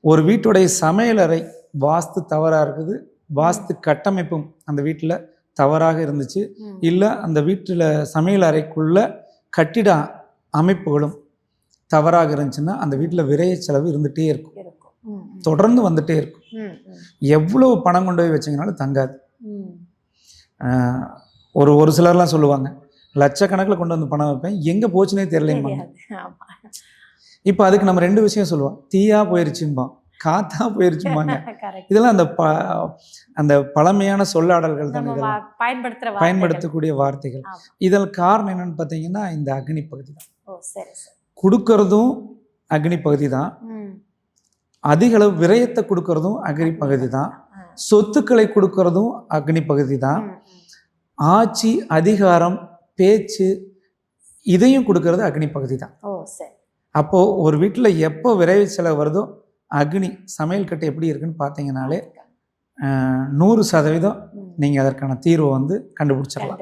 ஒரு வீட்டுடைய சமையலறை வாஸ்து தவறாக இருக்குது, வாஸ்து கட்டமைப்பும் அந்த வீட்டில் தவறாக இருந்துச்சு, இல்லை அந்த வீட்டில் சமையல் அறைக்குள்ள கட்டிட அமைப்புகளும் தவறாக இருந்துச்சுன்னா அந்த வீட்டில் விரைய செலவு இருந்துகிட்டே இருக்கும், தொடர்ந்து வந்துட்டே இருக்கும். எவ்வளவு பணம் கொண்டு போய் வச்சிங்கனாலும் தங்காது. ஒரு சிலர்லாம் சொல்லுவாங்க, லட்சக்கணக்கில் கொண்டு வந்து பணம் வைப்பேன், எங்கே போச்சுனே தெரியலையுமா. இப்போ அதுக்கு நம்ம ரெண்டு விஷயம் சொல்லுவோம், தீயா போயிருச்சும்பா, காத்தா போயிருச்சும்பாங்க. இதெல்லாம் அந்த பழமையான சொல்லாடல்கள் தான், பயன்படுத்தக்கூடிய வார்த்தைகள். இதில் காரணம் என்னன்னு பார்த்தீங்கன்னா இந்த அக்னி பகுதி தான். கொடுக்கறதும் அக்னி பகுதி தான், அதிக அளவு விரயத்தை கொடுக்கறதும் அக்னி பகுதி தான், சொத்துக்களை கொடுக்கறதும் அக்னி பகுதி தான், ஆட்சி அதிகாரம் பேச்சு இதையும் கொடுக்கறது அக்னி பகுதி தான். அப்போ ஒரு வீட்டில் எப்போ விரைவு செலவு வருதோ அக்னி சமையல் கட்டு எப்படி இருக்குன்னு பார்த்தீங்கன்னாலே 100% நீங்கள் அதற்கான தீர்வை கண்டுபிடிச்சிடலாம்.